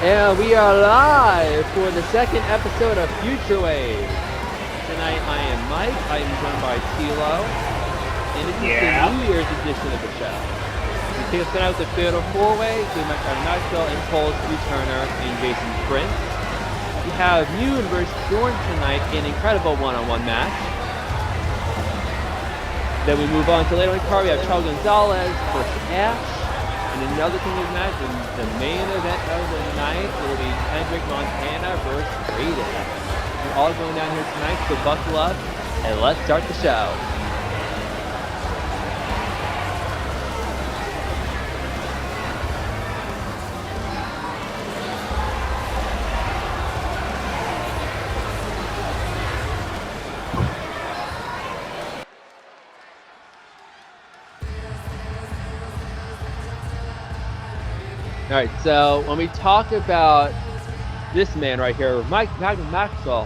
And we are live for the second episode of FutureWave. Tonight I am Mike, I am joined by Tilo, and this is the New Year's edition of the show. We take us tonight with the Fatal 4-Way, we met Maxwell, Impulse, Turner, and Jason Prince. We have Yoon versus Jordan tonight, an incredible one-on-one match. Then we move on to later in the card, we have Charles Gonzalez versus Ash. And another thing is match, the main event of the night will be Kendrick Montana versus Raiden. We're all going down here tonight, so buckle up and let's start the show. All right, so when we talk about this man right here, Maxwell,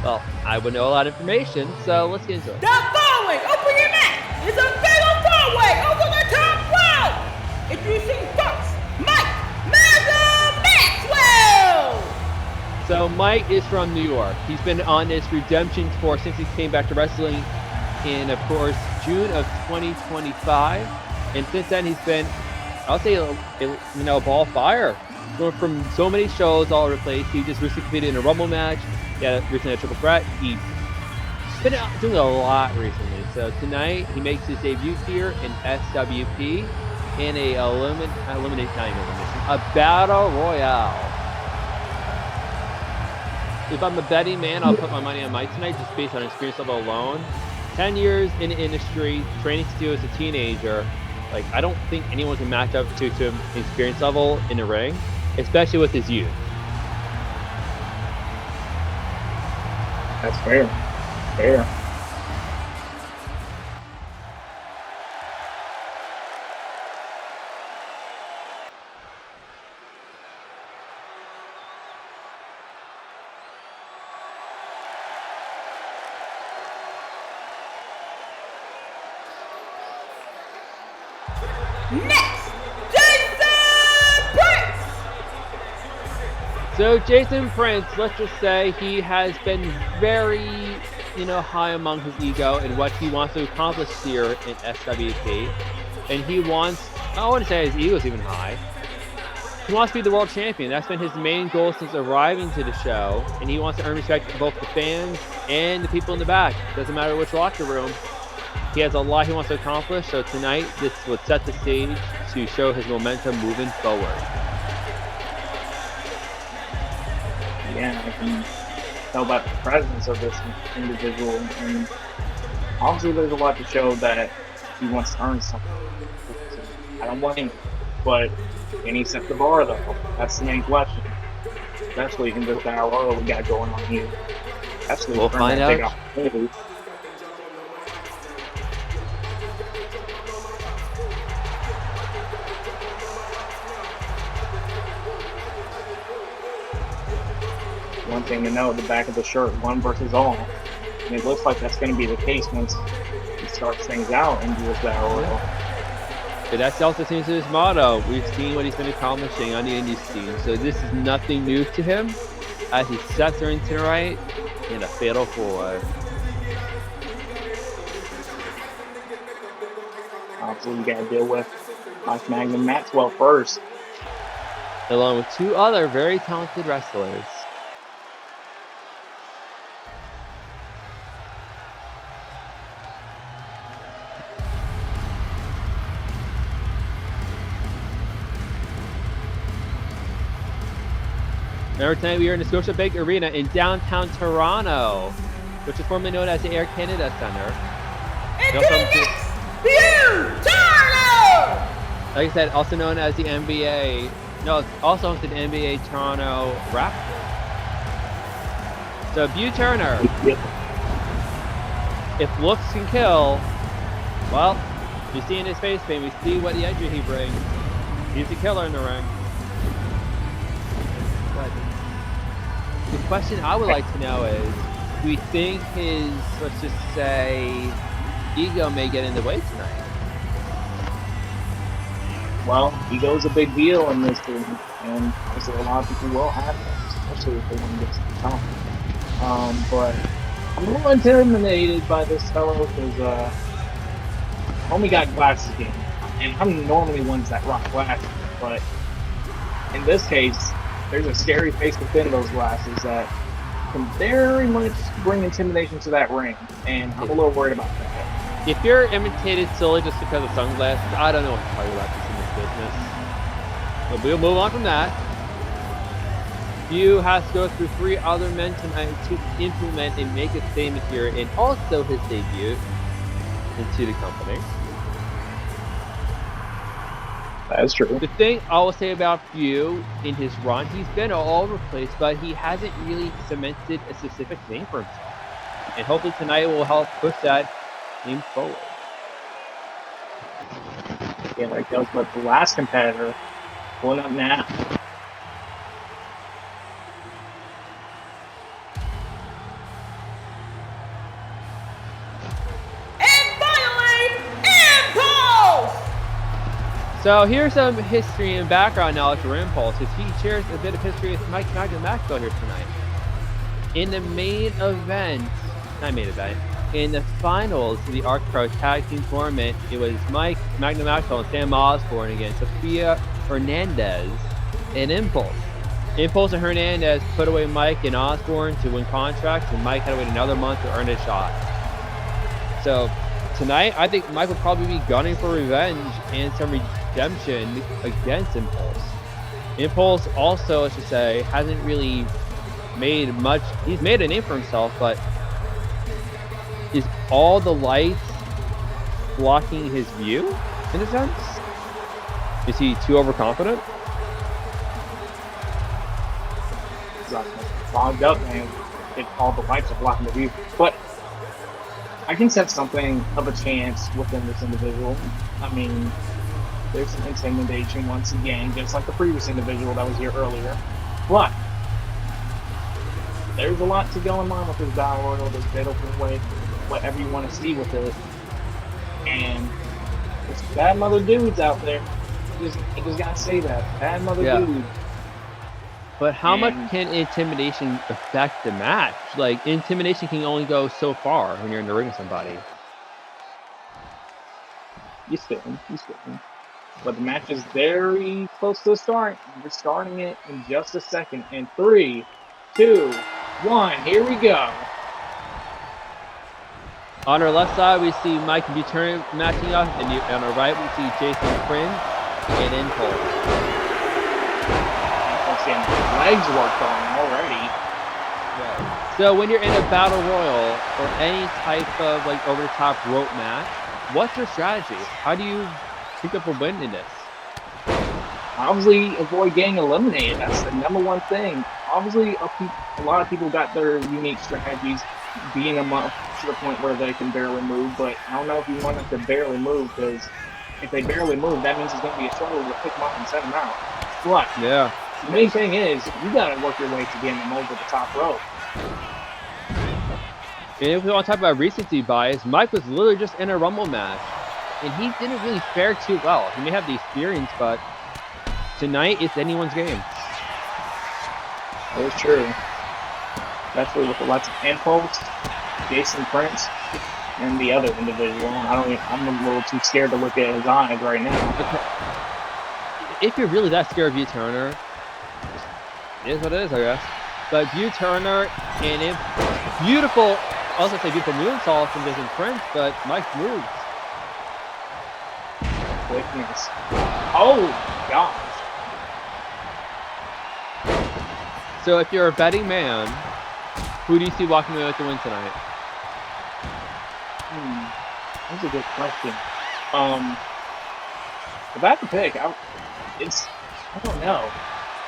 well, I would know a lot of information, so let's get into it. The four-way, open your mouth. It's a fatal four-way over the top rope. Introducing first, Maxwell. So Mike is from New York. He's been on this redemption tour since he came back to wrestling in, of course, June of 2025, and since then he's been, I'll say, a ball of fire. Going from so many shows all over the place. He just recently competed in a Rumble match. Yeah, recently a Triple Threat. He's been doing a lot recently. So tonight he makes his debut here in SWP in a Battle Royale. If I'm a betting man, I'll put my money on Mike tonight just based on experience level alone. 10 years in the industry, training still as a teenager. Like, I don't think anyone can match up to experience level in the ring, especially with his youth. That's fair. Fair. Next, Jason Prince. So Jason Prince, let's just say he has been very, high among his ego and what he wants to accomplish here in SWP. And he wants, I wouldn't say his ego's even high. He wants to be the world champion. That's been his main goal since arriving to the show. And he wants to earn respect from both the fans and the people in the back. Doesn't matter which locker room. He has a lot he wants to accomplish, so tonight this would set the stage to show his momentum moving forward. Yeah, I can tell about the presence of this individual, and obviously there's a lot to show that he wants to earn something. I don't blame him, but can he set the bar though? That's the main question. Especially in this battle royal we got going on here. Actually, we'll find out. One thing to know, the back of the shirt, one versus all. And it looks like that's going to be the case once he starts things out into this battle royal. But that also seems to his motto. We've seen what he's been accomplishing on the indie scene, so this is nothing new to him as he sets her into the right in a fatal 4-way. Obviously, you got to deal with Maxwell first, along with two other very talented wrestlers. Remember tonight we are in the Scotiabank Arena in downtown Toronto, which is formerly known as the Air Canada Centre. Like I said, also known as the NBA. No, it's also hosted the NBA Toronto Raptors. So Turner, if looks can kill, well, you see in his face paint, we see what the energy he brings. He's a killer in the ring. But the question I would like to know is, do we think his, let's just say, ego may get in the way tonight? well, ego's a big deal in this business, and obviously a lot of people will have that, especially if they want to get to the top. But I'm a little intimidated by this fellow because homie got glasses again, and I'm normally ones that rock glasses, but in this case, there's a scary face within those glasses that can very much bring intimidation to that ring, and I'm a little worried about that. If you're imitated solely just because of sunglasses, I don't know what to tell you about this in this business. But we'll move on from that. Few has to go through 3 other men tonight to implement and make a statement here, and also his debut into the company. That is true. The thing I will say about Few in his run, he's been all over the place, but he hasn't really cemented a specific name for himself. And hopefully tonight will help push that name forward. Yeah, like that was what the last competitor pulling up now. And finally, Impulse! So here's some history and background knowledge for Impulse, as he shares a bit of history with Mike Maxwell here tonight. In the main event, in the finals of the Arc Pro Tag Team Tournament, it was Mike Maxwell and Sam Osborne against Sophia Hernandez and Impulse. Impulse and Hernandez put away Mike and Osborne to win contracts, and Mike had to wait another month to earn a shot. So tonight, I think Mike will probably be gunning for revenge and some redemption against Impulse. Impulse also, I should say, hasn't really made much. He's made a name for himself, but is all the lights blocking his view, in a sense? Is he too overconfident? Fogged up, man. If all the lights are blocking the view. But I can sense something of a chance within this individual. I mean, there's some intimidation once again, just like the previous individual that was here earlier. But there's a lot to going on with this Battle Royal, this Fatal Way, whatever you want to see with it. And there's bad mother dudes out there. You just gotta say that. Bad mother dudes. But how much can intimidation affect the match? Like, intimidation can only go so far when you're in the ring with somebody. You still. But the match is very close to the start. We're starting it in just a second. In 3, 2, 1, here we go. On our left side, we see Mike Buchanan matching up, and on our right, we see Jason Prince and Impulse. Seeing legs work on already. Right. So when you're in a battle royal or any type of like over-the-top rope match, what's your strategy? How do you pick up a win in this? Obviously, avoid getting eliminated. That's the #1 thing. Obviously, a lot of people got their unique strategies, being them up to the point where they can barely move. But I don't know if you want them to barely move, because if they barely move, that means it's going to be a struggle to pick them up and send them out. But yeah. The main thing is, you gotta work your way to getting them over the top rope. And if we want to talk about recency bias, Mike was literally just in a Rumble match, and he didn't really fare too well. He may have the experience, but tonight it's anyone's game. That is true. Especially with lots of Impulse, Jason Prince, and the other individual. I'm a little too scared to look at his eyes right now. Okay. If you're really that scared of View Turner, it is what it is, I guess. But View Turner and beautiful, I was going to say beautiful moonsault from Jason Prince, but Mike moves. Quickness. Oh, gosh. So if you're a betting man, who do you see walking away with the win tonight? That's a good question. If I have to pick, I don't know.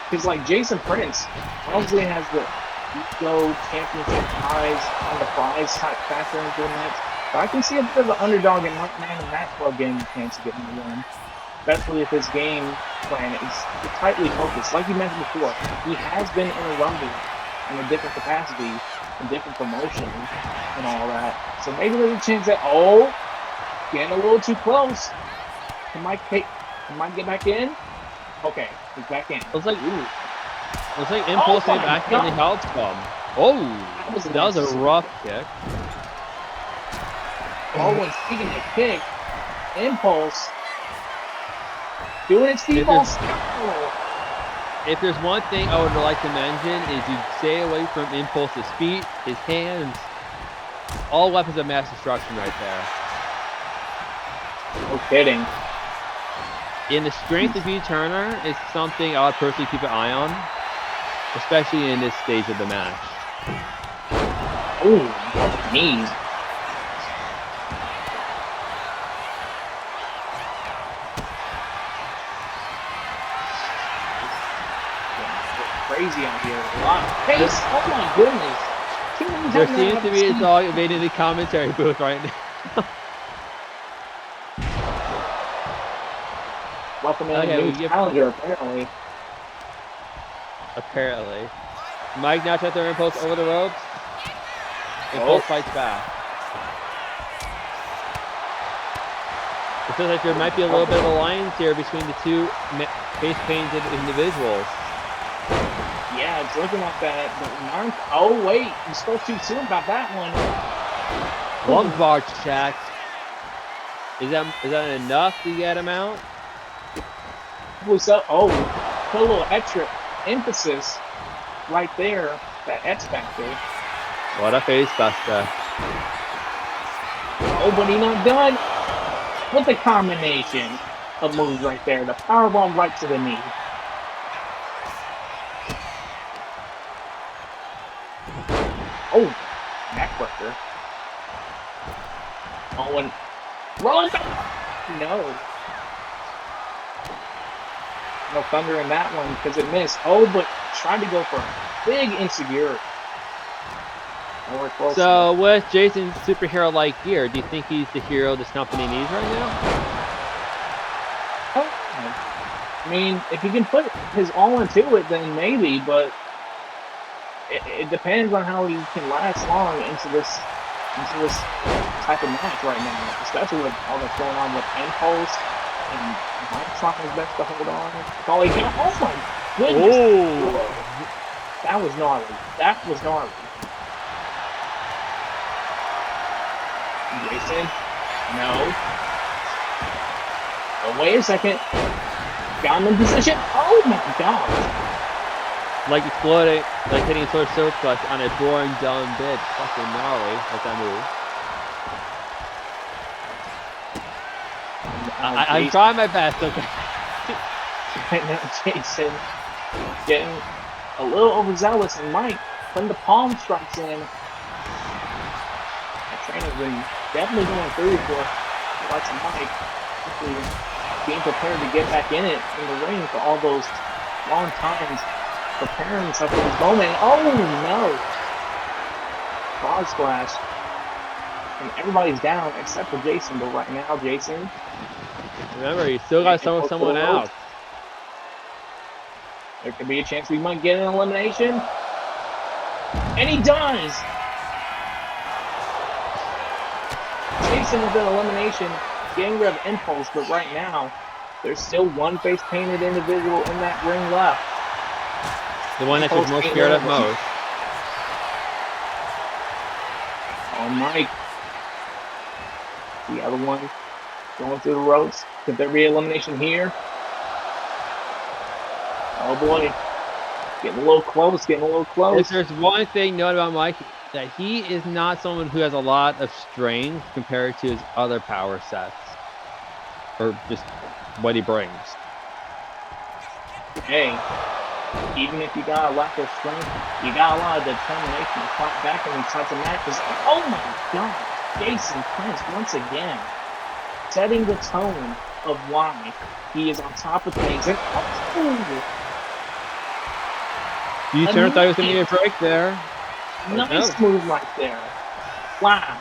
Because, like, Jason Prince obviously has the ego championship ties on the prize type factor into the match. But I can see a bit of an underdog in Mike and Maxwell getting a chance to get in the win. Especially if his game plan is tightly focused. Like you mentioned before, he has been in a Rumble in a different capacity, in different promotions, and all that. So maybe there's a chance that, getting a little too close. Can Mike He might get back in. Okay, he's back in. Looks like Impulse Oh made my back in the God. health bomb. Oh, that was a nice. rough kick. Oh, and speaking of kick, Impulse doing its If speedball there's- style. If there's one thing I would like to mention is you stay away from Impulse's feet, his hands, all weapons of mass destruction right there. No kidding. In the strength of U-turner is something I would personally keep an eye on, especially in this stage of the match. Ooh, knees. Crazy out here. A lot of pace. Oh my goodness. There seems to be a dog invading the commentary booth right now. Welcoming Okay, a new we get- challenger, apparently. Apparently. Mike now tries to throw Impulse over the ropes. Impulse fights back. It feels like there might be a little bit of alliance here between the two face-painted individuals. Yeah, it's looking like that. But Mark, oh wait, you spoke too soon about that one. Lung bar check. Is that enough to get him out? So, oh, put a little extra emphasis right there. That X factor. What a face buster. Oh, but he's not done. With the combination of moves right there. The powerbomb right to the knee. Oh, neckbreaker. Oh, and roll. No. No thunder in that one because it missed. Oh, but tried to go for a big insecure. Nowhere close. So, with Jason's superhero-like gear, do you think he's the hero this company needs right now? Oh, I mean, if he can put his all into it, then maybe, but it depends on how he can last long into this type of match right now, especially with all that's going on with Impulse and Mike trying his best to hold on. Oh my goodness! Oh! That was gnarly. That was gnarly. Jason, no. Oh, wait a second. Got him in position. Oh my God! Like exploding, like hitting a sort of surplus on a boring, dumb bitch. Fucking gnarly with that move. I'm trying my best, okay? Now Jason getting a little overzealous, and Mike putting the palm strikes in. That trainer's been definitely going through for lots of Mike. Hopefully being prepared to get back in it in the ring for all those long times preparing himself for this moment. Oh no! Frog splash. And everybody's down except for Jason, but right now, Jason. Remember, you still got to throw someone out. There could be a chance we might get an elimination. And he does! Jason with an elimination, getting rid of Impulse, but right now, there's still one face-painted individual in that ring left. The one that you're most scared of most. Oh, Mike. The other one going through the ropes. Could there be elimination here? Oh boy. Getting a little close, getting a little close. If there's one thing known about Mike, that he is not someone who has a lot of strength compared to his other power sets. Or just what he brings. Hey, even if you got a lack of strength, you got a lot of determination to fight back in these types of matches. Oh my God, Jason Prince once again setting the tone of why he is on top of things. And U-turn thought he was going to get a break there. nice move right there. Wow.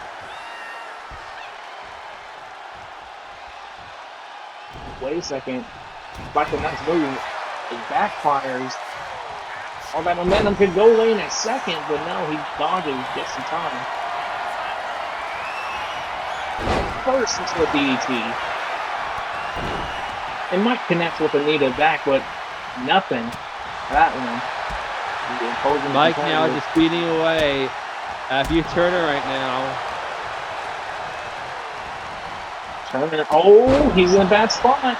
Wait a second. Like a nice move. It backfires. All that momentum could go away in a second, but no, he dodges just in time. First into the DDT. It might connect with Anita back, but nothing. That one. Mike now just beating away at Turner right now. Turner. Oh, he's in a bad spot.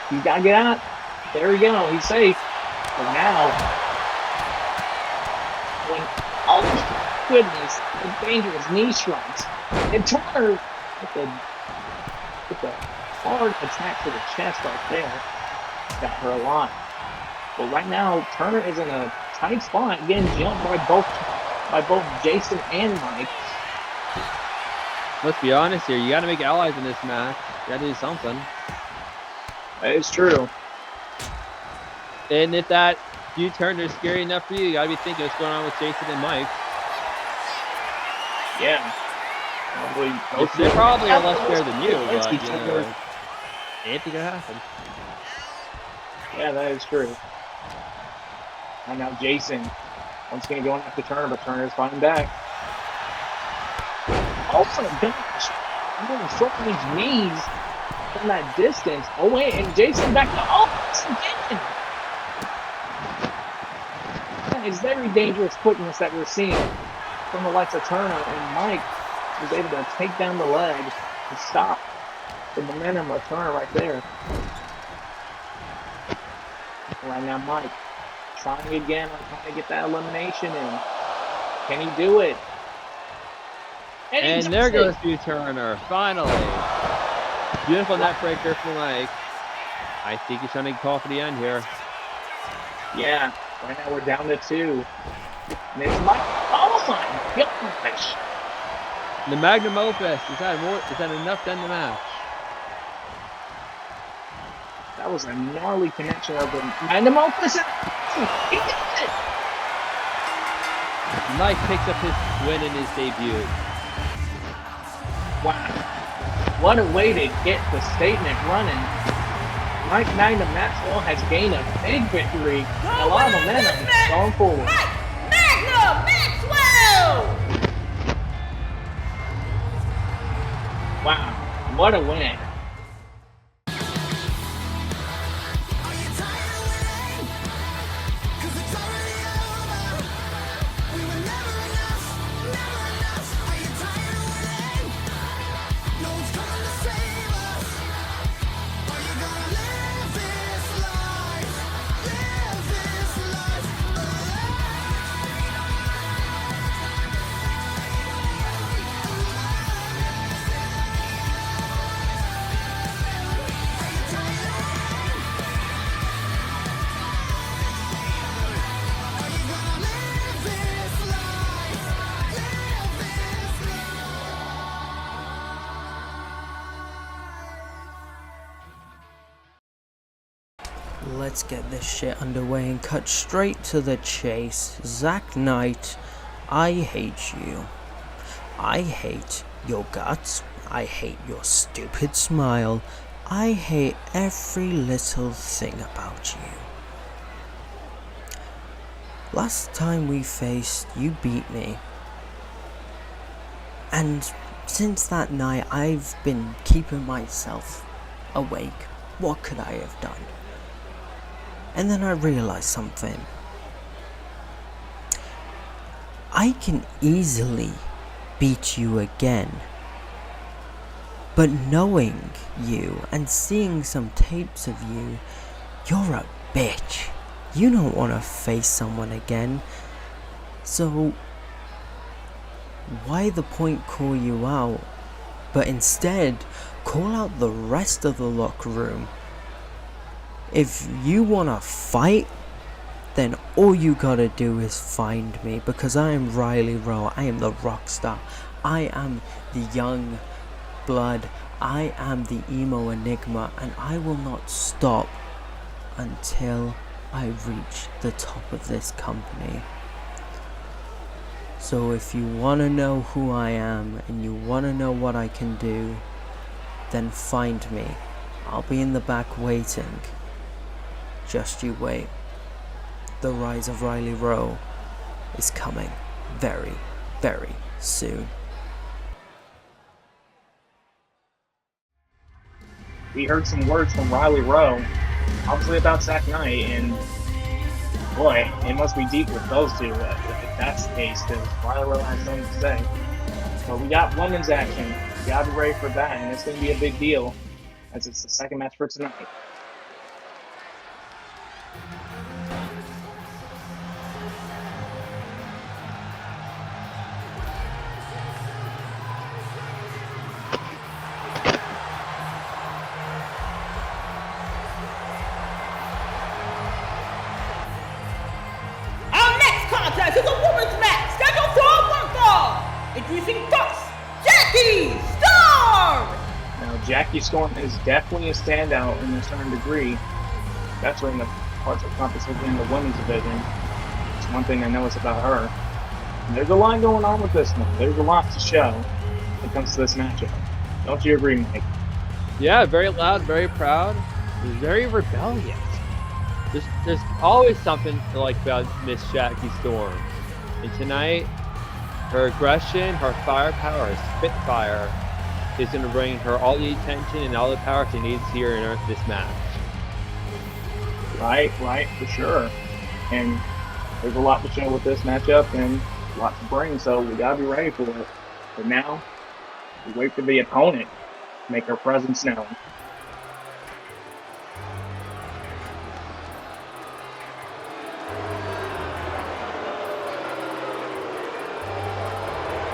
He's got to get out. There we go. He's safe. But now, oh goodness, the dangerous knee strikes. And Turner with the hard attack to the chest right there got her a lot. But right now, Turner is in a tight spot, getting jumped by both Jason and Mike. Let's be honest here. You got to make allies in this match. You got to do something. That is true. And if that U-turn is scary enough for you, you got to be thinking what's going on with Jason and Mike. Yeah. They're probably a less fair than you, but anything could happen. Yeah, that is true. And now Jason, once again going after Turner, but Turner's fighting back. Oh my gosh! I'm going to short these knees from that distance. Oh wait, and Jason back to again. That is very dangerous quickness that we're seeing from the likes of Turner, and Mike was able to take down the leg and stop the momentum of Turner right there. Right now, Mike trying again on trying to get that elimination in. Can he do it? And there goes Turner, finally. Beautiful net breaker for Mike. I think he's trying to call for the end here. Yeah, right now we're down to 2. And it's Mike. Oh my gosh! The magnum opus, is that enough to end the match? That was a gnarly connection of the magnum opus. He did it! Mike picks up his win in his debut. Wow. What a way to get the statement running. Mike Magnum Maxwell has gained a big victory and a lot of momentum going forward. Mike Magnum Maxwell! Wow. What a win. Let's get this shit underway and cut straight to the chase. Zack Knight, I hate you. I hate your guts. I hate your stupid smile. I hate every little thing about you. Last time we faced, you beat me. And since that night, I've been keeping myself awake. What could I have done? And then I realized something. I can easily beat you again. But knowing you and seeing some tapes of you, you're a bitch. You don't want to face someone again. So why the point call you out, but instead call out the rest of the locker room? If you wanna fight, then all you gotta do is find me, because I am Riley Rowe. I am the rock star. I am the young blood. I am the emo enigma, and I will not stop until I reach the top of this company. So if you wanna know who I am and you wanna know what I can do, then find me. I'll be in the back waiting. Just you wait. The rise of Riley Rowe is coming very, very soon. we heard some words from Riley Rowe, obviously about Zach Knight, and boy, it must be deep with those two if that's the case, because Riley Rowe has something to say. But we got women's action. You gotta be ready for that, and it's gonna be a big deal, as it's the second match for tonight. Our next contest is a women's match scheduled for one fall. Introducing first, Jackie Storm. Now, Jackie Storm is definitely a standout in a certain degree, especially in the parts of competition in the women's division. It's one thing I know it's about her. And there's a lot going on with this one. There's a lot to show when it comes to this matchup. Don't you agree, Mike? Yeah, very loud, very proud, very rebellious. There's always something to like about Miss Jackie Storm. And tonight, her aggression, her firepower, her spitfire is going to bring her all the attention and all the power she needs here in this match. Right, for sure. And there's a lot to show with this matchup and a lot to bring, so we gotta be ready for it. But now, we wait for the opponent to make her presence known.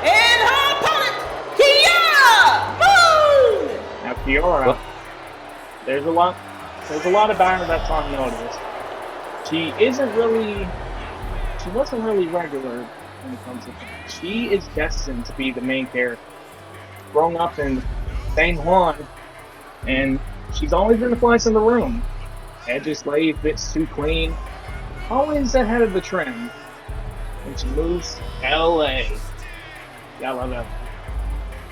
And her opponent, Kiara Moon. Now, Kiara, there's a lot about her that's unnoticed. She wasn't really regular when it comes to that. She is destined to be the main character. Grown up in San Juan, and she's always been the flies in the room. Edges laid, fits too clean, always ahead of the trend. And she moves to LA. Yeah, I love that.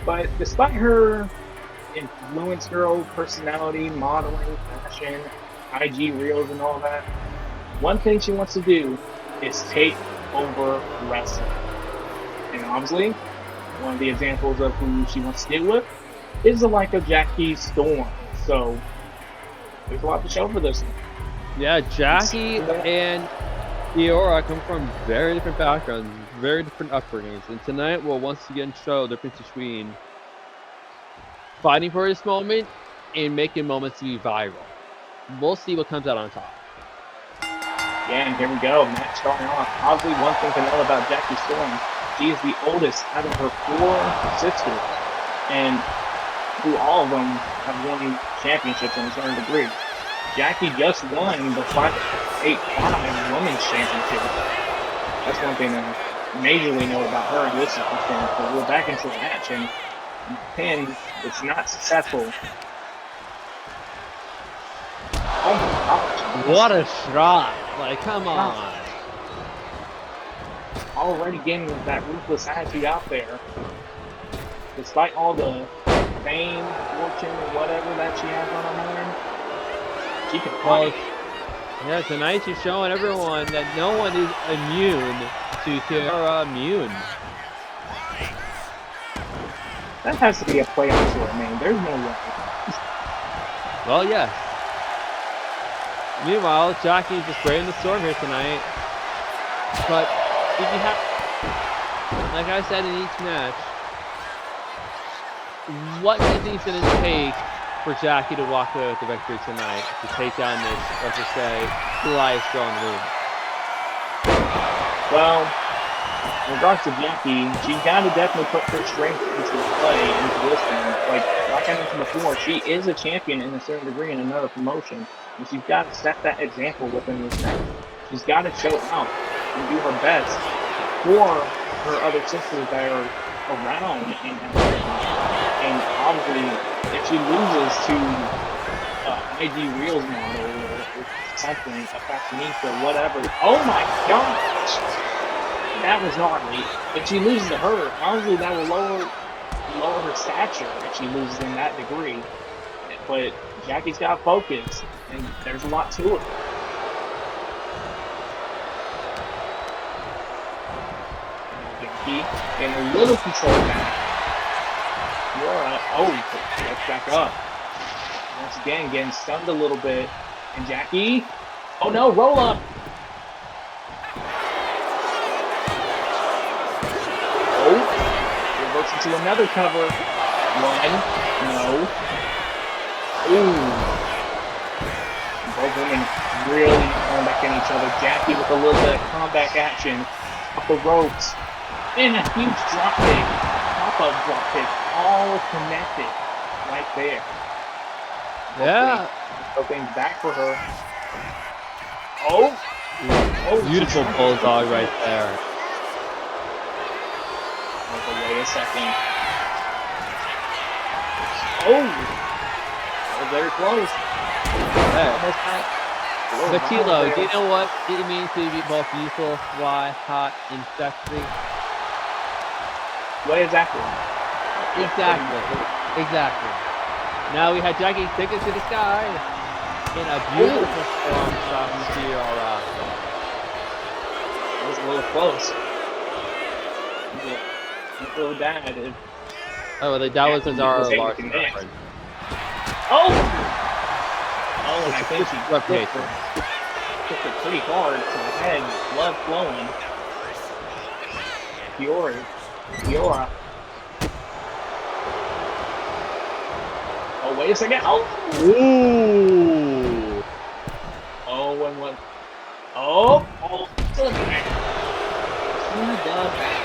But despite her influence girl personality, modeling, fashion, IG reels and all that, one thing she wants to do is take over wrestling. And obviously, one of the examples of who she wants to deal with is the like of Jackie Storm. So there's a lot to show for this one. Yeah, Jackie and Kiara come from very different backgrounds, very different upbringings, and tonight we'll once again show the difference between fighting for this moment and making moments to be viral. We'll see what comes out on top. Yeah, and here we go. Match starting off. Obviously, one thing to know about Jackie Storm, she is the oldest out of her 4 sisters, and who all of them have won championships in a certain degree. Jackie just won the 5'8" women's championship. That's one thing that I majorly know about her in this circumstance. But we're back into the match, and pin is not successful. Oh my gosh. What a shot! Like, come on. Already getting that ruthless attitude out there. Despite all the fame, fortune, or whatever that she has on her mind, she can fight. Yeah, tonight she's showing everyone that no one is immune to Kiara Moon. That has to be a play on to her name. There's no way. Well, yes. Meanwhile, Jackie's just braving the storm here tonight. But if you have, like I said in each match, what do you think it's going to take for Jackie to walk away with the victory tonight to take down this, let's just say, Goliath girl in the room? Well, in regards to Jackie, she's got to definitely put her strength into play into this thing. Like I mentioned before, she is a champion in a certain degree in another promotion. And she's got to set that example within this thing. She's got to show out and do her best for her other sisters that are around in America. And obviously, if she loses to IG Reels model or something, a fashionista, whatever, oh my gosh! That was gnarly. If she loses to her, obviously that will lower her stature if she loses in that degree. But Jackie's got focus, and there's a lot to it. Jackie getting a little control back. Let's back up. Once again, getting stunned a little bit. And Jackie. Oh no, roll up. Oh, reverts into another cover. One. No. Ooh. Both women really throwing back in each other. Jackie with a little bit of combat action. Off the ropes. And a huge drop kick. Pop-up drop kick. All connected. Right there. Yeah. Hoping back for her. Oh! Oh, Beautiful bulldog right there. Okay, wait a second. Oh! That was very close. Hey. Almost got. But Tilo, do you know what it means to be both beautiful, fly, hot, and sexy? What exactly? Exactly. Now we had Jackie take it to the sky in a beautiful storm stopping Tiara. That was a little close. Little dad. Oh, well, that was Cesaro Larson. Oh! Oh, and I think she Reputation. took it pretty hard to the head, blood flowing. Fiora. Oh, wait a second. Oh! Ooh! Oh, and what? Oh! Oh, to the back. To the back.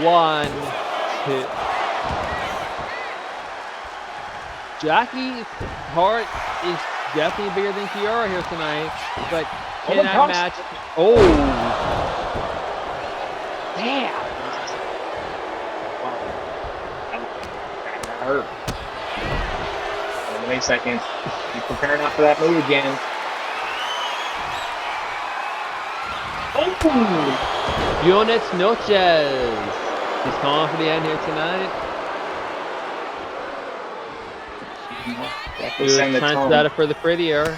1, 2. Jackie's heart is definitely bigger than Kiara here tonight, but can that match? Oh! Damn! Wow. That hurt. Wait a second. You preparing out for that move again. Oh! Buenas noches! He's calling for the end here tonight. He was trying to set up for the prettier.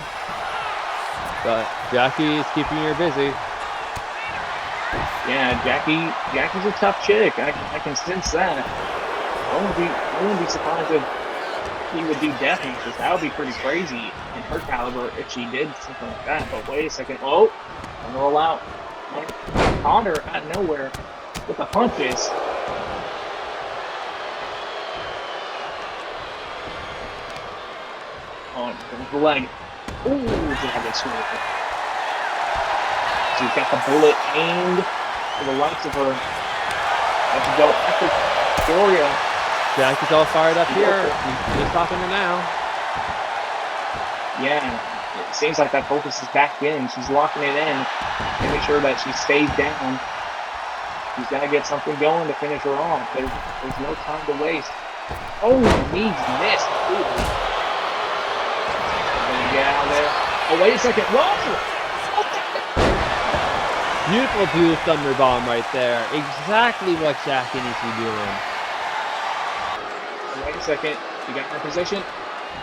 But Jackie is keeping her busy. Yeah, Jackie's a tough chick. I can sense that. I wouldn't be surprised if he would do death matches. That would be pretty crazy in her caliber if she did something like that. But wait a second. Oh, gonna roll out. Caught her out of nowhere with the punches. Oh, the leg. Ooh, dragon sweep. She's got the bullet aimed for the likes of her. Let's go after Gloria. Jackie's all fired up here. He's stopping her now. Yeah, it seems like that focus is back in. She's locking it in, making sure that she stays down. She's got to get something going to finish her off. There's no time to waste. Oh, knees missed. Ooh. Get out of there. Oh, wait a second. Whoa! Beautiful blue thunder bomb right there. Exactly what Jackie needs to be doing. Oh, wait a second. You got her position.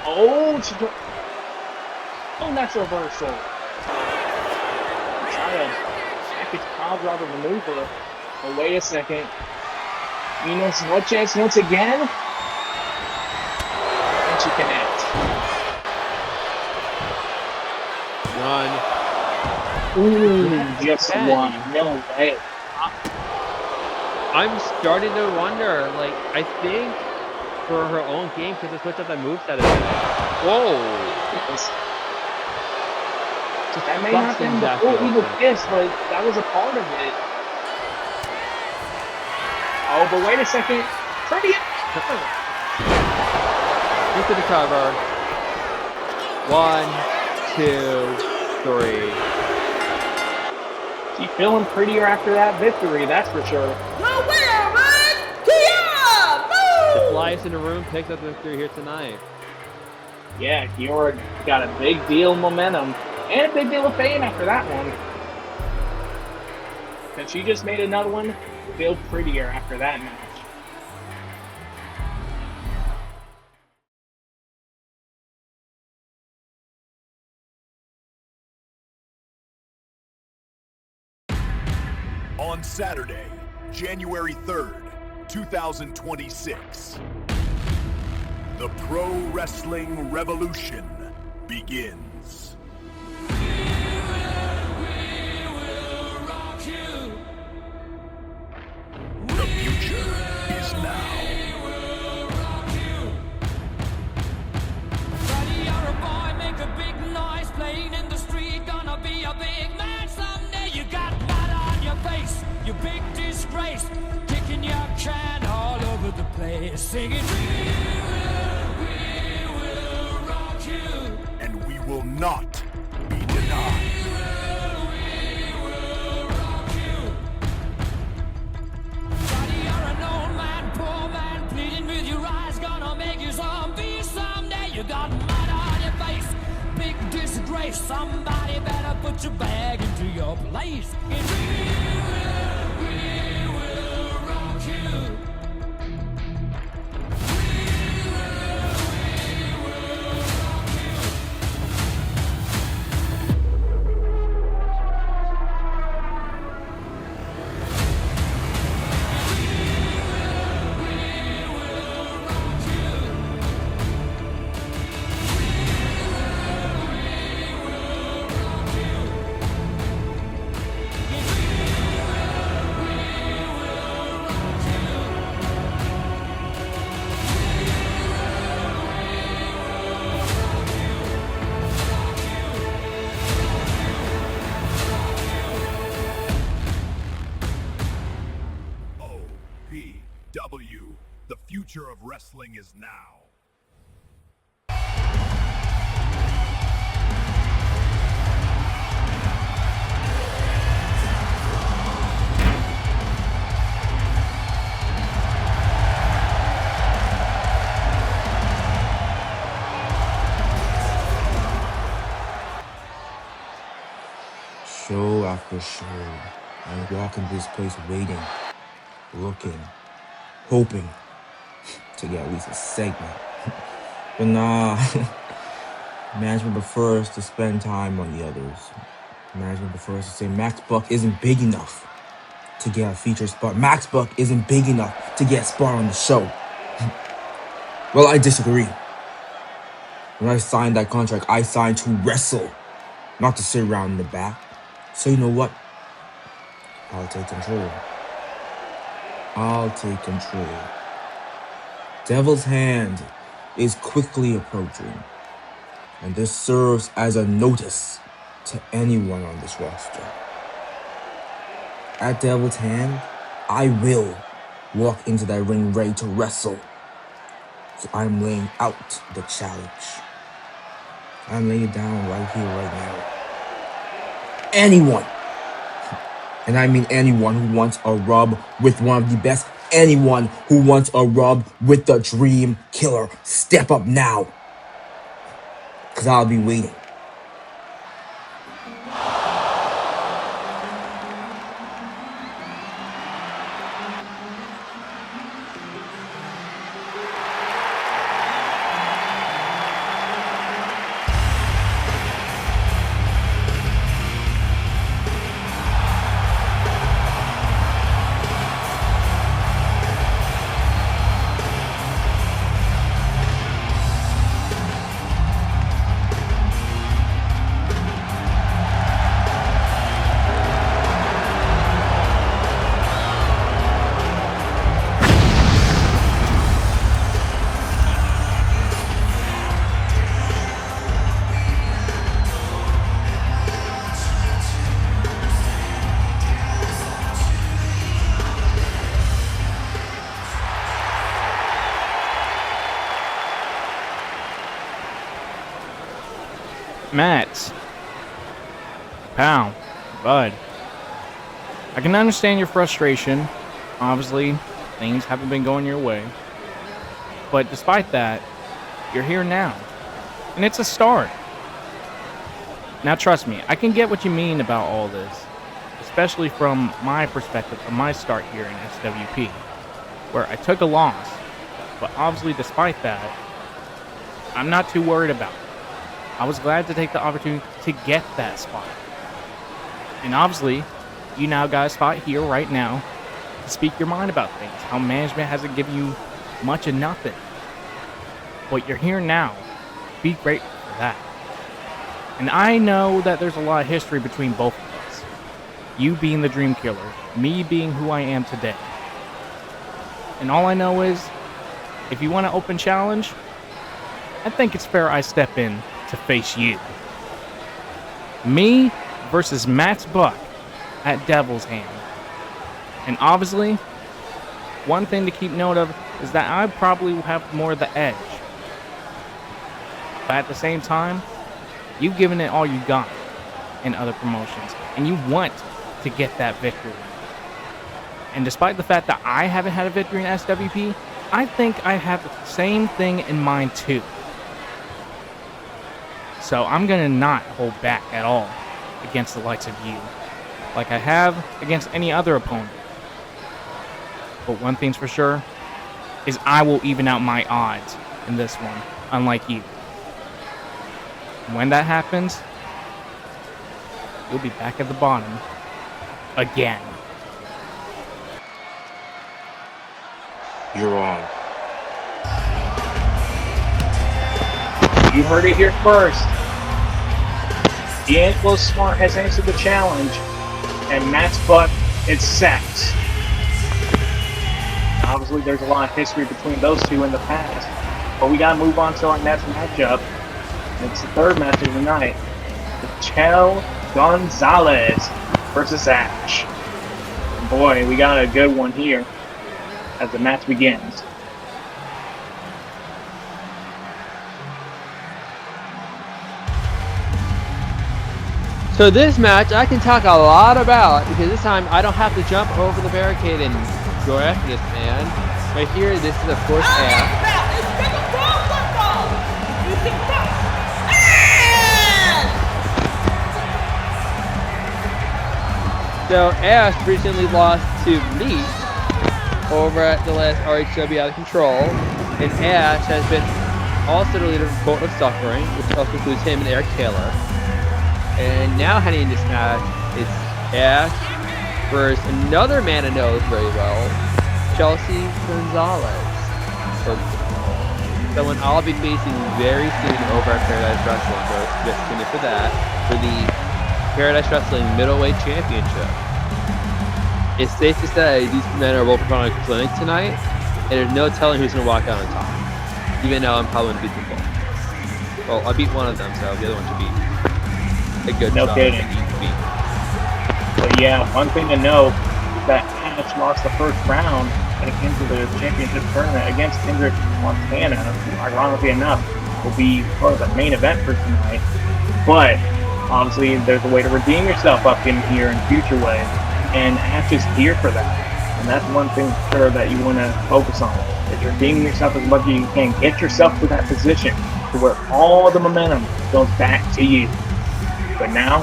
Oh, that's reversal. Try to package power driver maneuver. Oh, wait a second. You know what chance once again? And she connects. One. Ooh, just one. No way. I'm starting to wonder, like, I think for her own game, because switch up that moveset a bit. Whoa! That may not have been the full evil kiss, but that was a part of it. Oh, but wait a second. Pretty. Into the cover. 1, 2, 3. She's feeling prettier after that victory, that's for sure. The winner is Kiara! The flyest in the room picked up the victory here tonight. Yeah, Kiara got a big deal of momentum and a big deal of fame after that one. And she just made another one feel prettier after that match. On Saturday, January 3rd, 2026, The pro wrestling revolution begins. The future is now. Buddy, you're a boy, make a big noise, playing in the street, gonna be a big man someday. You got mud on your face, you big disgrace, kicking your can all over the place, singing, we will rock you. And we will not be denied. We will rock you. Buddy, you're an old man, poor man, pleading with your eyes, gonna make you zombie someday. You got mud on your face, big disgrace, somebody better put your bag into your place. And we will rock you. OPW. The future of wrestling is now. Show after show, I walk into this place waiting, looking, hoping to get at least a segment. But nah, management prefers to spend time on the others. Management prefers to say Max Buck isn't big enough to get a feature spot. Max Buck isn't big enough to get a spot on the show. Well, I disagree. When I signed that contract, I signed to wrestle, not to sit around in the back. So you know what? I'll take control. I'll take control. Devil's Hand is quickly approaching, and this serves as a notice to anyone on this roster. At Devil's Hand, I will walk into that ring ready to wrestle. So I'm laying out the challenge. I'm laying it down right here, right now. Anyone, and I mean anyone who wants a rub with one of the best, anyone who wants a rub with the Dream Killer, step up now, because I'll be waiting. Matt, pal, bud, I can understand your frustration. Obviously, things haven't been going your way. But despite that, you're here now. And it's a start. Now trust me, I can get what you mean about all this. Especially from my perspective of my start here in SWP. Where I took a loss. But obviously despite that, I'm not too worried about it. I was glad to take the opportunity to get that spot. And obviously, you now got a spot here right now to speak your mind about things. How management hasn't given you much of nothing. but you're here now. Be grateful for that. And I know that there's a lot of history between both of us. You being the dream killer, me being who I am today. And all I know is, if you want an open challenge, I think it's fair I step in to face you. Me versus Max Buck at Devil's Hand. And obviously, one thing to keep note of is that I probably will have more of the edge. But at the same time, you've given it all you got in other promotions, and you want to get that victory. And despite the fact that I haven't had a victory in SWP, I think I have the same thing in mind too. So I'm gonna not hold back at all against the likes of you, like I have against any other opponent. But one thing's for sure, is I will even out my odds in this one, unlike you. When that happens, you'll be back at the bottom again. You're on. You heard it here first. D'Angelo Smart has answered the challenge, and Max Buck is set. Obviously, there's a lot of history between those two in the past, but we gotta move on to our next matchup. It's the third match of the night. Michelle Gonzalez versus Ash. And boy, we got a good one here as the match begins. So this match I can talk a lot about because this time I don't have to jump over the barricade and go after this man. Right here, this is of course Ash. So Ash recently lost to me over at the last RHW Out of Control, and Ash has been also the leader of Bolt of Suffering, which also includes him and Eric Taylor. And now heading into this match, it's Ash versus another man I know very well, Chelsea Gonzalez. Or someone I'll be facing very soon over at Paradise Wrestling, so just tune in for that, for the Paradise Wrestling Middleweight Championship. It's safe to say these men are both putting on a clinic tonight, and there's no telling who's going to walk out on top, even though I'm probably going to beat them both. Well, I beat one of them, so the other one should be a good No job. kidding. But yeah, one thing to note is that Ash lost the first round when it came to the championship tournament against Kendrick Montana, who ironically enough will be part of the main event for tonight. But obviously there's a way to redeem yourself up in here in FutureWave, and Ash is here for that. And that's one thing for sure that you want to focus on, is redeeming yourself as much as you can. Get yourself to that position to where all the momentum goes back to you. But now,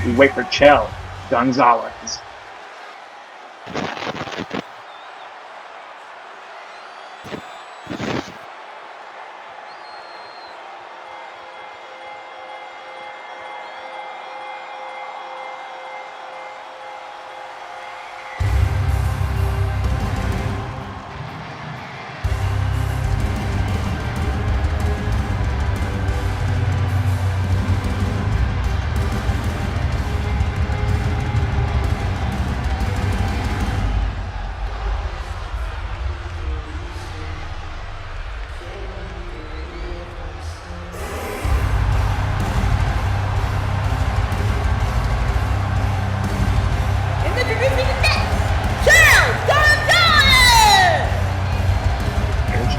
we wait for Chell Gonzalez.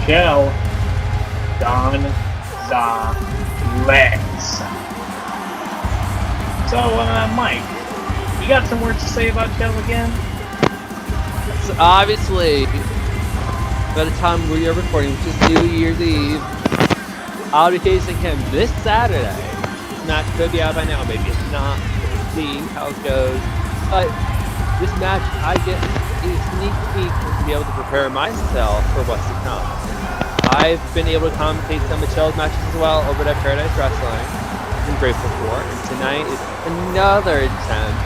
Chell Gonzalez. So, Mike, you got some words to say about Chell again? So obviously, by the time we are recording, which is New Year's Eve, I'll be facing him this Saturday. Match could be out by now, maybe it's not. We'll see how it goes. But this match, I get a sneak peek to be able to prepare myself for what's to come. I've been able to commentate some of Chell's matches as well over at Paradise Wrestling. I'm grateful for. And tonight is another attempt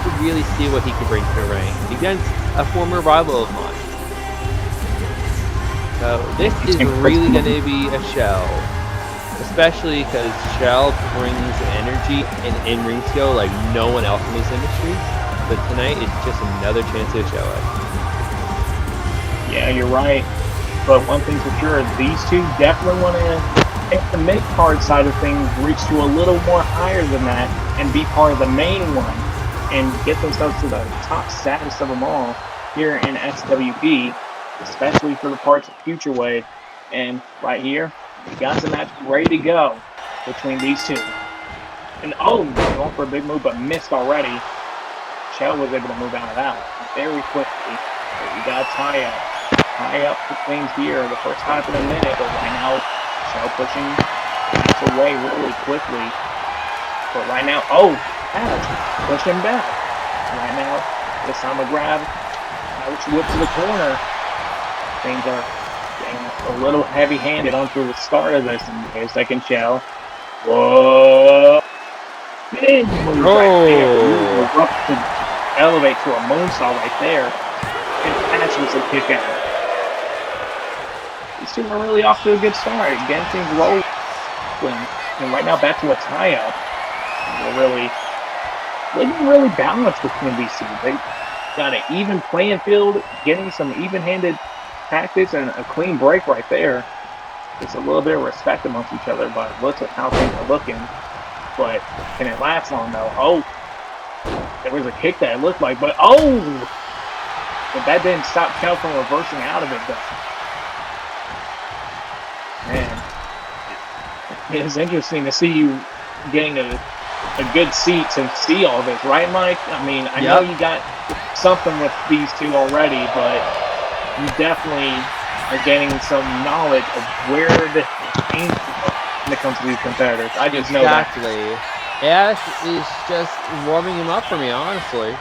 to really see what he can bring to the ring against a former rival of mine. So this is really going to be a show, especially because Shell brings energy and in-ring skill like no one else in this industry. But tonight is just another chance to show it. Yeah, you're right. But one thing's for sure, these two definitely want to take the mid-card side of things, reach to a little more higher than that, and be part of the main one, and get themselves to the top status of them all here in SWP, especially for the parts of FutureWave. And right here, we got the match ready to go between these two. And oh, going for a big move, but missed already. Shell was able to move out of that very quickly. But we got a tie up the things here. The first time in a minute, but right now, Shell pushing Max away really quickly. But right now, oh, Alex pushing back. Right now, this time a grab. Alex whip to the corner. Things are getting a little heavy-handed onto the start of this. And here's second Shell. Whoa! Big move right there. Up to elevate to a moonsault right there. And Ash was a kick out. These two are really off to a good start. Again, things rolling. And right now, back to a tie-up. They're really balanced between these two. They got an even playing field, getting some even-handed tactics and a clean break right there. It's a little bit of respect amongst each other, but look at how things are looking. But can it last long though? Oh, there was a kick that it looked like, but oh! But that didn't stop Kel from reversing out of it though. Man, it is interesting to see you getting a good seat to see all this, right, Mike? I mean, I know you got something with these two already, but you definitely are getting some knowledge of where the aim when it comes to these competitors. I just know that. Exactly. Ash is just warming him up for me, honestly.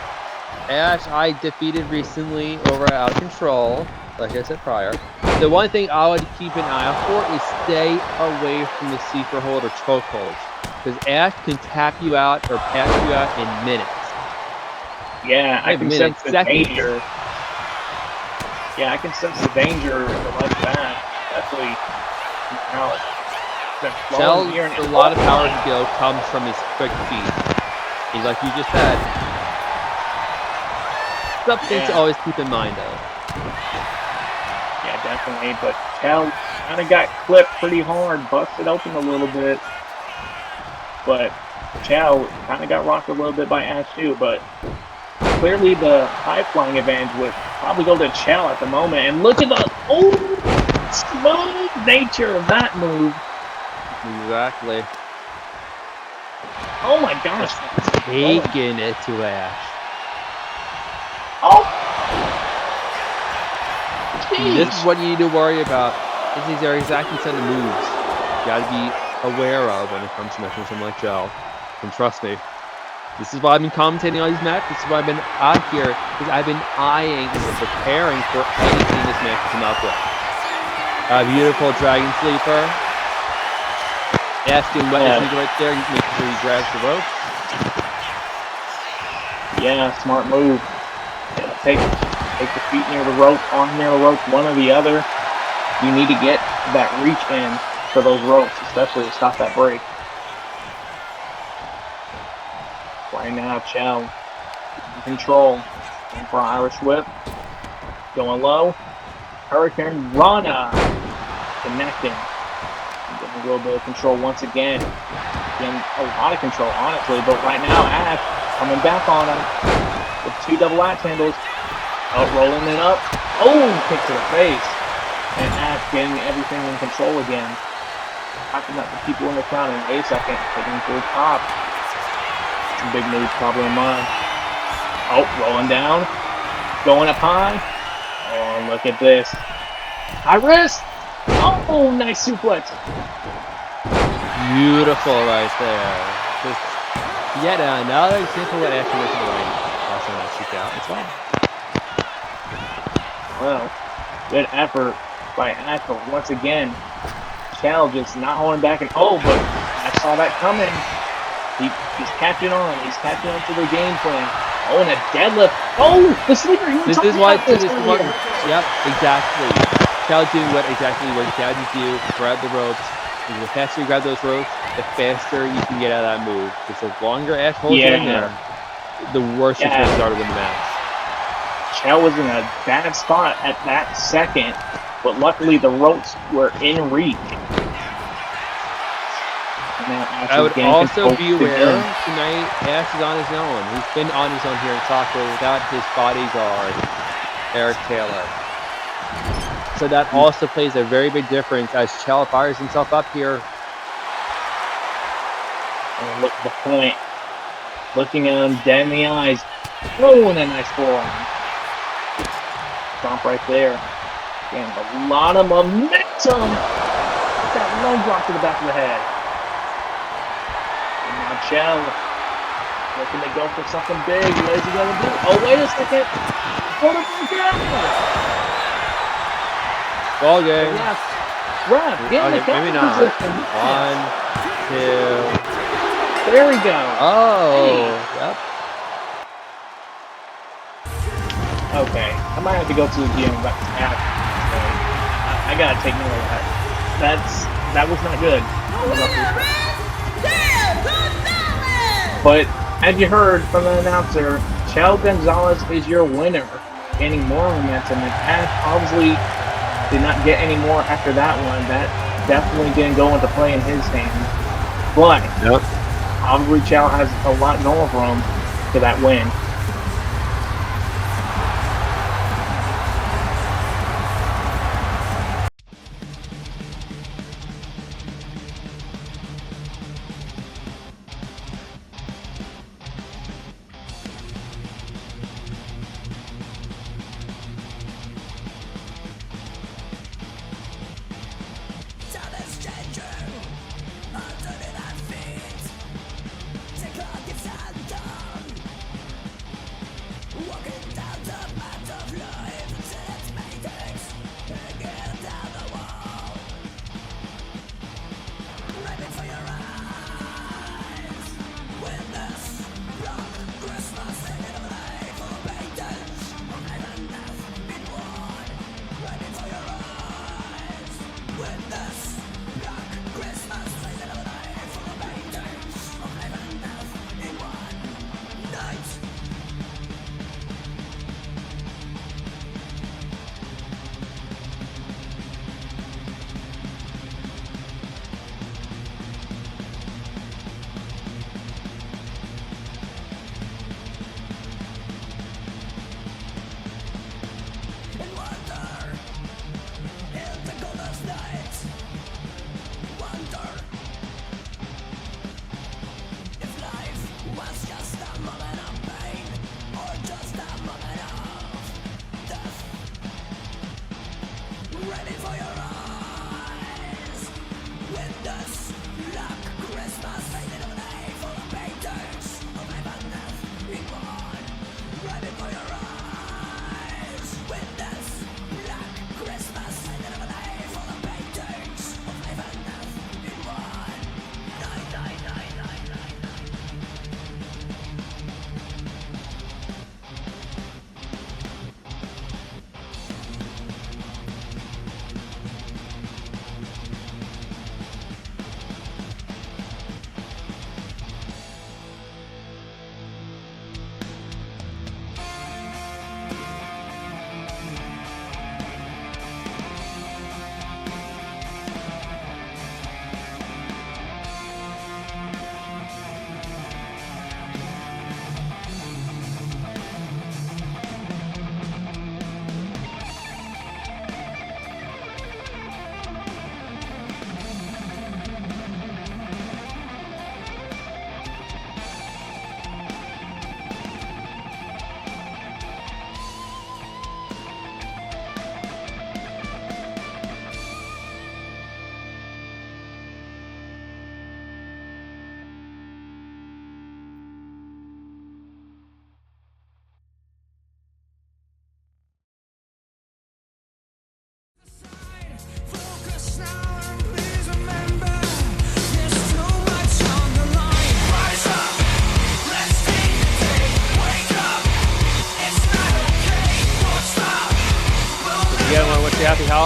Ash, I defeated recently over at Out of Control, like I said prior. The one thing I would keep an eye out for is stay away from the secret hold or choke holds. Because Ash can tap you out or pass you out in minutes. Yeah, I can sense the danger. Yeah, I can sense the danger like that. Definitely. Shell's a lot of power skill comes from his quick feet. He's like you just said. Something to always keep in mind though. Yeah, definitely. But Shell kind of got clipped pretty hard, busted open a little bit. But Chow kind of got rocked a little bit by Ash too, but clearly the high-flying advantage would probably go to Chow at the moment. And look at the smooth nature of that move. Exactly. Oh my gosh. Taking it to Ash. Oh! Jeez. This is what you need to worry about. These are exactly set of moves you gotta be aware of when it comes to matching someone like Joe. And trust me, this is why I've been commentating on these matches. This is why I've been out here, because I've been eyeing and preparing for anything this match can come up with. A beautiful Dragon Sleeper. Ash doing what is needed right there, making sure he grabs the rope. Yeah, smart move. Yeah, take the feet near the rope, arm near the rope, one or the other. You need to get that reach in for those ropes, especially to stop that break. Right now, Chow in control. And for Irish Whip. Going low. Hurricane Rana connecting. Getting a little bit of control once again. Getting a lot of control, honestly. But right now, Ash coming back on him with two double axe handles. Oh, rolling it up. Oh, kick to the face. And Ash getting everything in control again. Talking about the people in the crowd in a second. Taking to the top. Some big moves probably in mind. Oh, rolling down. Going up high. Oh, look at this. High wrist. Oh, nice suplex. Beautiful right there. Just yet another example of Ash in the ring. Also not kick out as well. Well, good effort by Ash, but once again, Chow just not holding back. And oh, but I saw that coming. He's catching on. He's catching on to the game plan. Oh, and a deadlift. Oh, the sleeper. This is why. Yep, exactly. Chow doing exactly what he had to do, grab the ropes. And the faster you grab those ropes, the faster you can get out of that move. Because the longer Ash holds you in there, the worse your chances are to win the match. Chow was in a bad spot at that second, but luckily the ropes were in reach. I would also be aware tonight Ash is on his own. He's been on his own here in Saco without his bodyguard, Eric Taylor. So that also plays a very big difference as Chell fires himself up here. And look at the point. Looking at him dead in the eyes. Oh, and a nice forearm. Stomp right there. And a lot of momentum. That low drop to the back of the head. And now Chell looking to go for something big. What is he going to do? Oh, wait a second. Hold it down. Ball game. Yes. Ref, get in the maybe counter not. position. 1, 2. There we go. Oh, yep. Okay, I might have to go to the gym about to have. I gotta take note of that. That was not good. But as you heard from the announcer, Chell Gonzalez is your winner, gaining more momentum, and Ash obviously did not get any more after that one. That definitely didn't go into play in his hands. But obviously Chell has a lot going for him for that win.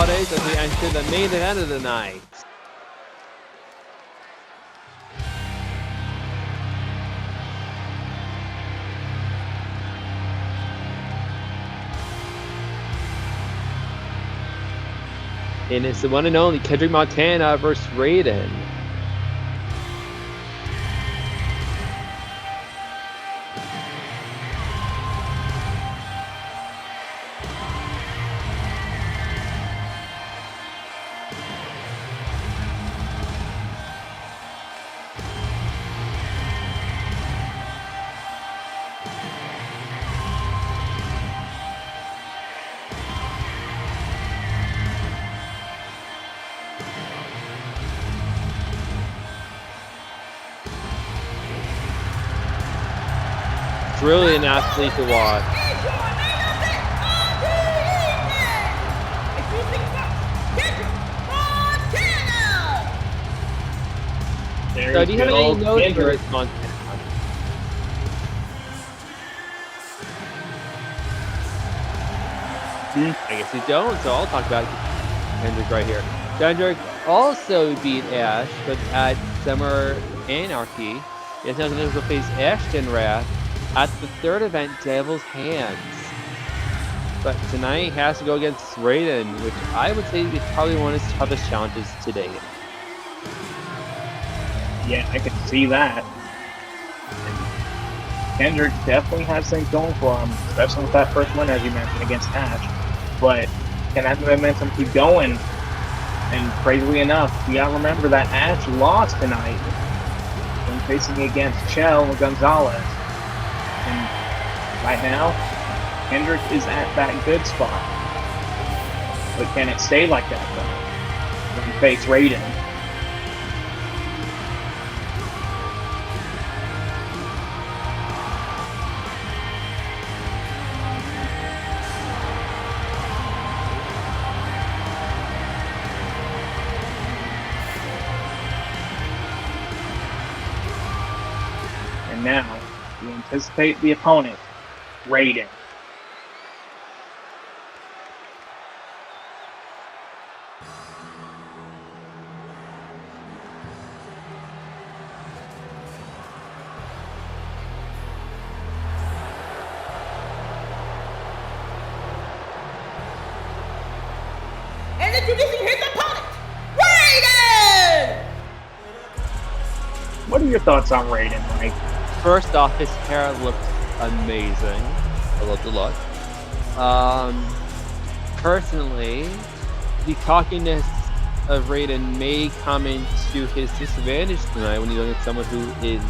holidays as we enter the main event of the night. And it's the one and only Kendrick Montana versus Raiden. Really an athlete to watch. So do you have any notes for his content? I guess you don't, so I'll talk about Kendrick right here. Kendrick also beat Ash, but at Summer Anarchy. He's now going to face Ashton Wrath at the third event, Devil's Hands. But tonight he has to go against Raiden, which I would say is probably one of his toughest challenges today. Yeah, I could see that. Kendrick definitely has things going for him, especially with that first win, as you mentioned, against Ash. But can that momentum keep going? And crazily enough, you gotta remember that Ash lost tonight when facing against Chell Gonzalez. And right now, Kendrick is at that good spot. But can it stay like that, though, when you face Raiden? And now, we anticipate the opponent, Raiden. And introducing his opponent, Raiden! What are your thoughts on Raiden, Mike? First off, his hair looked amazing. I love the look. Personally, the cockiness of Raiden may come into his disadvantage tonight when he's looking at someone who is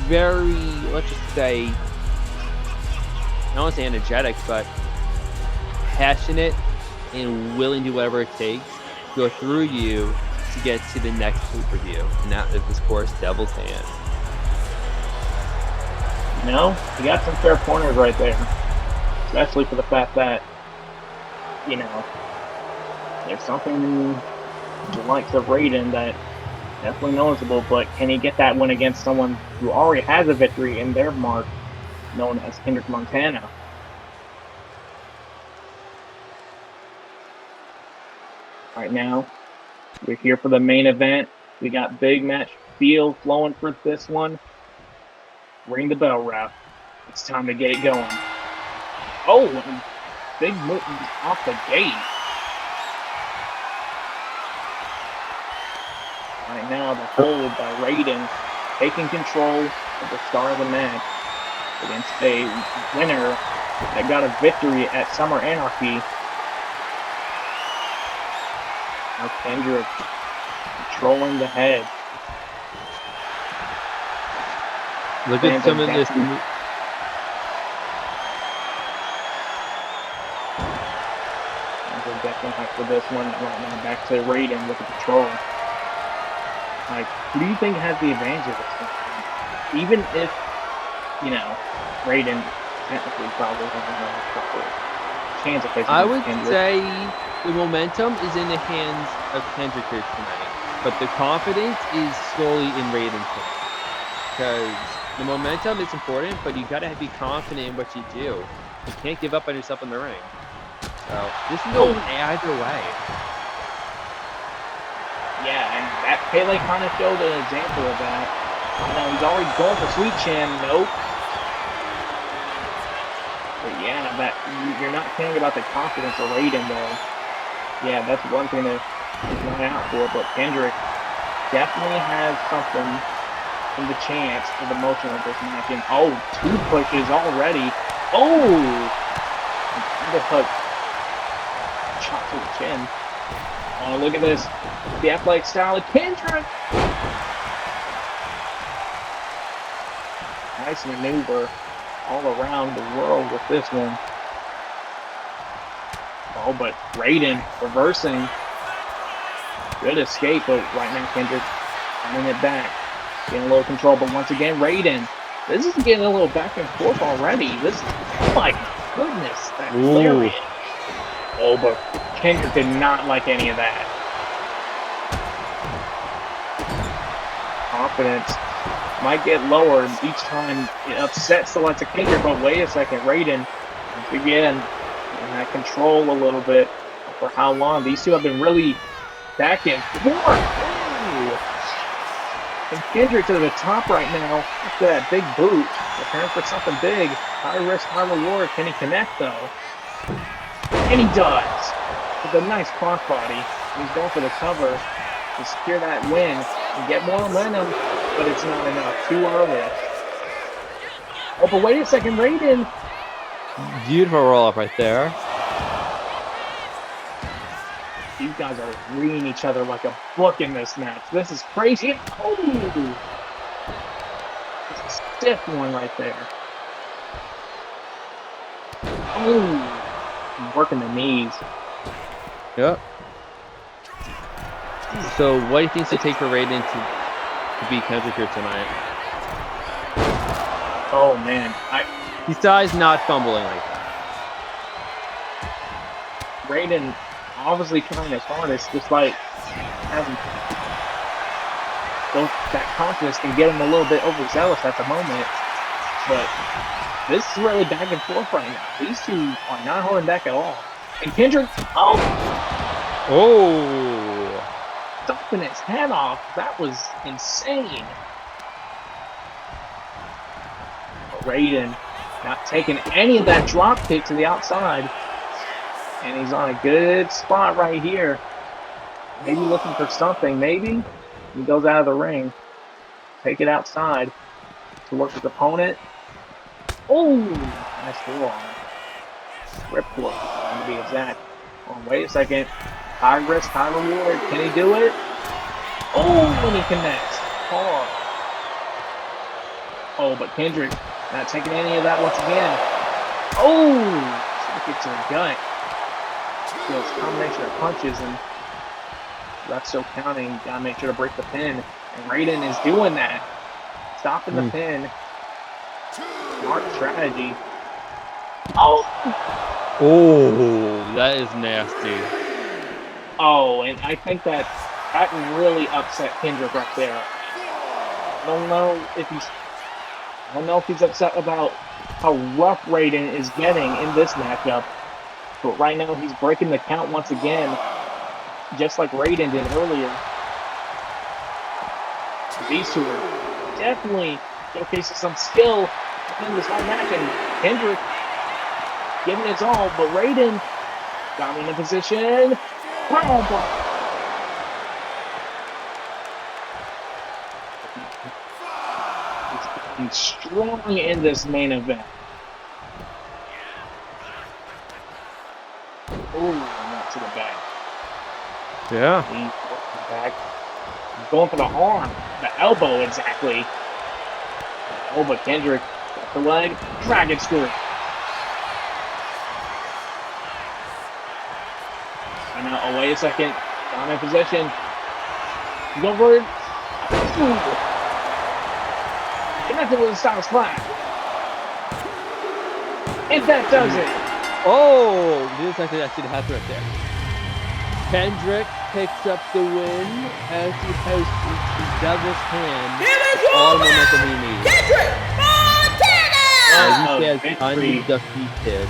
very, let's just say, I don't want to say energetic, but passionate and willing to do whatever it takes to go through you to get to the next pay-per-view. And that is, of course, Devil's Hand. You know, you got some fair pointers right there. Especially for the fact that, you know, there's something in the likes of Raiden that definitely noticeable, but can he get that win against someone who already has a victory in their mark, known as Kendrick Montana? Right now, we're here for the main event. We got big match feel flowing for this one. Ring the bell, ref. It's time to get it going. Oh, and big move off the gate. Right now, the hold by Raiden taking control of the start of the match against a winner that got a victory at Summer Anarchy. Now Kendrick controlling the head. Look at some of this. Definitely hyped for this one. Right now, back to Raiden with the control. Like, who do you think has the advantage of this one? Even if, you know, Raiden technically probably has a proper chance of facing I would Kendrick. say the momentum is in the hands of Kendrick here tonight, but the confidence is solely in Raiden's hands. Because the momentum is important, but you gotta be confident in what you do. You can't give up on yourself in the ring. So this is no either way. Yeah, and that Pele kind of showed an example of that. He's already going for Sweet Chin. Nope. But yeah, that you're not caring about the confidence of Raiden though. Yeah, that's one thing to look out for. But Kendrick definitely has something in the chance for the motion of this match. And 2 pushes already. The hook. Shot to the chin. Look at this. The athletic style of Kendrick. Nice maneuver all around the world with this one. But Raiden reversing. Good escape, but right now Kendrick running it back. Getting a little control, but once again, Raiden. This is getting a little back and forth already. Oh my goodness, that lariat. But Kendrick did not like any of that. Confidence might get lower each time it upsets the likes of Kendrick, but wait a second, Raiden, again, in that control a little bit. For how long? These two have been really back and forth. And Kendrick to the top right now after that big boot. Preparing for something big. High risk, high reward. Can he connect though? And he does. With a nice crossbody. He's going for the cover to secure that win and get more momentum, but it's not enough. Too early. But wait a second, Raiden. Beautiful roll up right there. These guys are reading each other like a book in this match. This is crazy. It's a stiff one right there. Working the knees. Yep. So what do you think it's to take for Raiden to beat Kendrick here tonight? Oh man, Besides not fumbling like that. Raiden obviously trying his hardest, just like having that confidence can get him a little bit overzealous at the moment. But this is really back and forth right now. These two are not holding back at all. And Kendrick, stomping his head off. That was insane. Raiden not taking any of that drop kick to the outside. And he's on a good spot right here. Maybe looking for something. Maybe he goes out of the ring. Take it outside to work with the opponent. Nice forearm. Rip blow, to be exact. Wait a second. High risk, high reward. Can he do it? When he connects. Hard. But Kendrick not taking any of that once again. Gets to the gut. Those combination of punches, and that's still counting. Gotta make sure to break the pin. And Raiden is doing that. Stopping the pin. Smart strategy. That is nasty. And I think that really upset Kendrick right there. I don't know if he's upset about how rough Raiden is getting in this matchup. But right now he's breaking the count once again, just like Raiden did earlier. These two are definitely showcasing some skill in this whole match, and Kendrick giving his all, but Raiden got him in a position. He's strong in this main event. Not to the back. Yeah. He's working back. He's going for the arm. The elbow, exactly. But Kendrick got the leg. Dragon screw. And now, wait a second. Down in position. He's over it. Connected with a style splash. And that does it. This actually happened right there. Kendrick picks up the win as he posts the devil's hand. All the momentum he needs. Kendrick Montana! As he says, undefeated.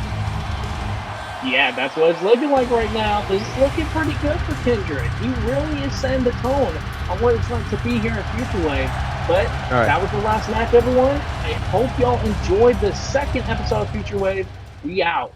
Yeah, that's what it's looking like right now. This is looking pretty good for Kindred. He really is setting the tone on what it's like to be here in FutureWave. But that was the last match, everyone. I hope y'all enjoyed the second episode of FutureWave. We out.